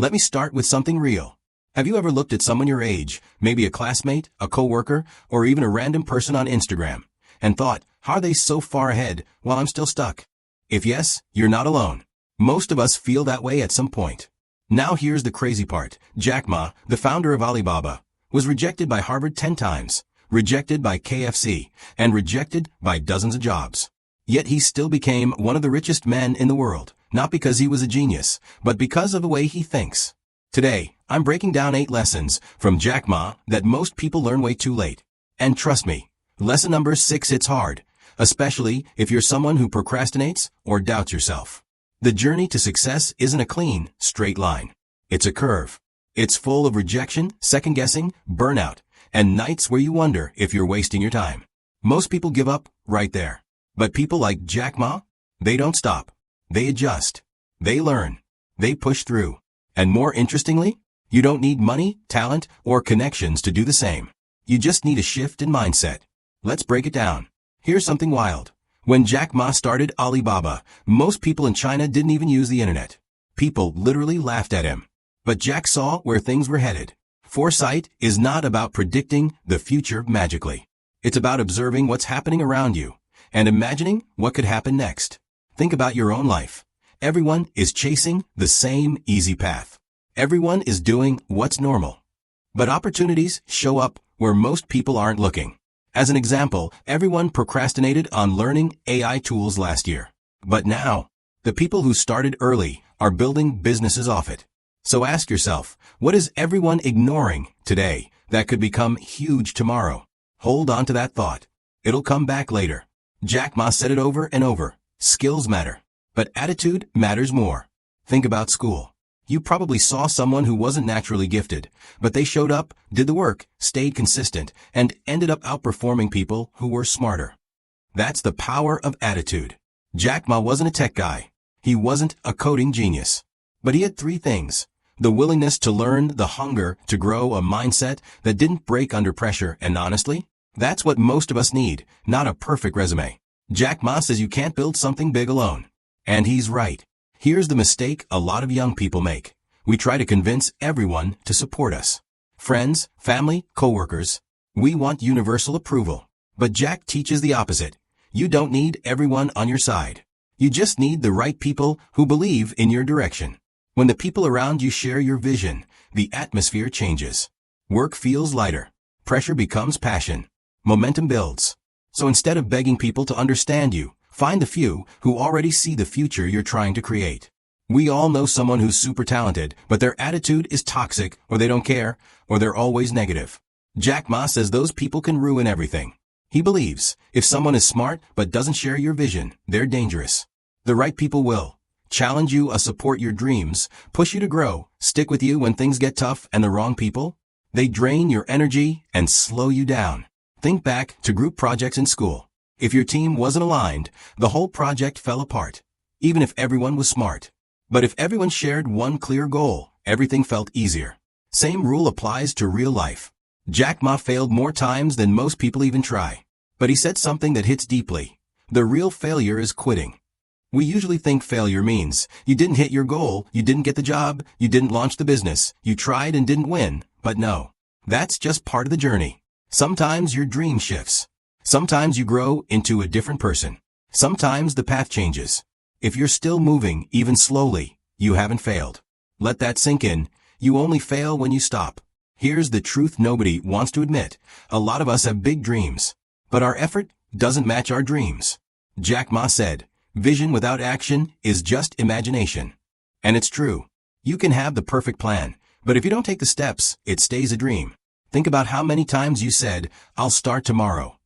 Let me start with something real. Have you ever looked at someone your age, maybe a classmate, a coworker, or even a random person on Instagram, and thought, how are they so far ahead while I'm still stuck? If yes, you're not alone. Most of us feel that way at some point. Now here's the crazy part. Jack Ma, the founder of Alibaba, was rejected by Harvard 10 times, rejected by KFC, and rejected by dozens of jobs. Yet he still became one of the richest men in the world, not because he was a genius, but because of the way he thinks. Today, I'm breaking down 8 lessons from Jack Ma that most people learn way too late. And trust me, lesson number 6 hits hard, especially if you're someone who procrastinates or doubts yourself. The journey to success isn't a clean, straight line. It's a curve. It's full of rejection, second-guessing, burnout, and nights where you wonder if you're wasting your time. Most people give up right there. But people like Jack Ma, they don't stop. They adjust. They learn. They push through. And more interestingly, you don't need money, talent, or connections to do the same. You just need a shift in mindset. Let's break it down. Here's something wild. When Jack Ma started Alibaba, most people in China didn't even use the internet. People literally laughed at him. But Jack saw where things were headed. Foresight is not about predicting the future magically. It's about observing what's happening around you and imagining what could happen next. Think about your own life. Everyone is chasing the same easy path. Everyone is doing what's normal. But opportunities show up where most people aren't looking. As an example, everyone procrastinated on learning AI tools last year. But now, the people who started early are building businesses off it. So ask yourself, what is everyone ignoring today that could become huge tomorrow? Hold on to that thought. It'll come back later. Jack Ma said it over and over. Skills matter, but attitude matters more. Think about school. You probably saw someone who wasn't naturally gifted, but they showed up, did the work, stayed consistent, and ended up outperforming people who were smarter. That's the power of attitude. Jack Ma wasn't a tech guy. He wasn't a coding genius. But he had 3 things. The willingness to learn, the hunger to grow, a mindset that didn't break under pressure, and honestly, that's what most of us need, not a perfect resume. Jack Ma says you can't build something big alone. And he's right. Here's the mistake a lot of young people make. We try to convince everyone to support us. Friends, family, coworkers. We want universal approval. But Jack teaches the opposite. You don't need everyone on your side. You just need the right people who believe in your direction. When the people around you share your vision, the atmosphere changes. Work feels lighter. Pressure becomes passion. Momentum builds. So instead of begging people to understand you, find the few who already see the future you're trying to create. We all know someone who's super talented, but their attitude is toxic, or they don't care, or they're always negative. Jack Ma says those people can ruin everything. He believes, if someone is smart but doesn't share your vision, they're dangerous. The right people will challenge you, support your dreams, push you to grow, stick with you when things get tough, and the wrong people, they drain your energy and slow you down. Think back to group projects in school. If your team wasn't aligned, the whole project fell apart, even if everyone was smart. But if everyone shared one clear goal, everything felt easier. Same rule applies to real life. Jack Ma failed more times than most people even try. But he said something that hits deeply. The real failure is quitting. We usually think failure means you didn't hit your goal, you didn't get the job, you didn't launch the business, you tried and didn't win. But no, that's just part of the journey. Sometimes your dream shifts. Sometimes you grow into a different person. Sometimes the path changes. If you're still moving, even slowly, you haven't failed. Let that sink in. You only fail when you stop. Here's the truth nobody wants to admit. A lot of us have big dreams, but our effort doesn't match our dreams. Jack Ma said, vision without action is just imagination. And it's true. You can have the perfect plan, but if you don't take the steps, it stays a dream. Think about how many times you said, I'll start tomorrow.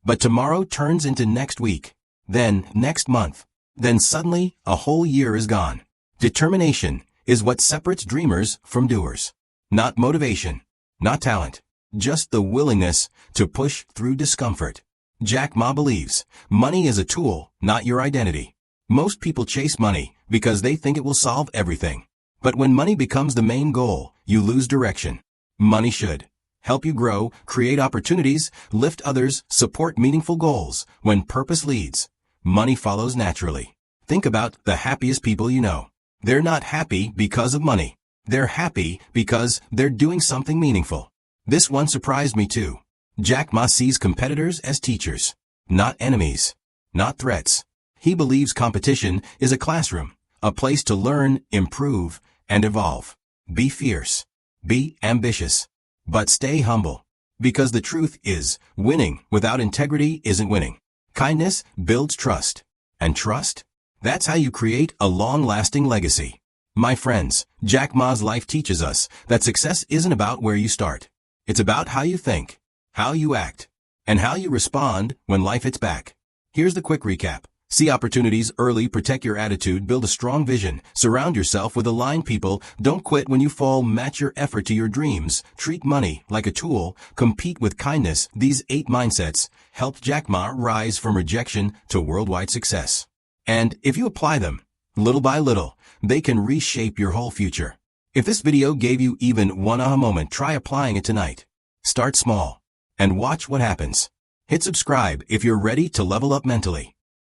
But tomorrow turns into next week, then next month, then suddenly a whole year is gone. Determination is what separates dreamers from doers. Not motivation, not talent, just the willingness to push through discomfort. Jack Ma believes money is a tool, not your identity. Most people chase money because they think it will solve everything. But when money becomes the main goal, you lose direction. Money should help you grow, create opportunities, lift others, support meaningful goals. When purpose leads, money follows naturally. Think about the happiest people you know. They're not happy because of money. They're happy because they're doing something meaningful. This one surprised me too. Jack Ma sees competitors as teachers, not enemies, not threats. He believes competition is a classroom, a place to learn, improve, and evolve. Be fierce. Be ambitious. But stay humble. Because the truth is, winning without integrity isn't winning. Kindness builds trust. And trust? That's how you create a long-lasting legacy. My friends, Jack Ma's life teaches us that success isn't about where you start. It's about how you think, how you act, and how you respond when life hits back. Here's the quick recap. See opportunities early, protect your attitude, build a strong vision, surround yourself with aligned people, don't quit when you fall, match your effort to your dreams, treat money like a tool, compete with kindness. These 8 mindsets helped Jack Ma rise from rejection to worldwide success. And if you apply them, little by little, they can reshape your whole future. If this video gave you even one aha moment, try applying it tonight. Start small and watch what happens. Hit subscribe if you're ready to level up mentally.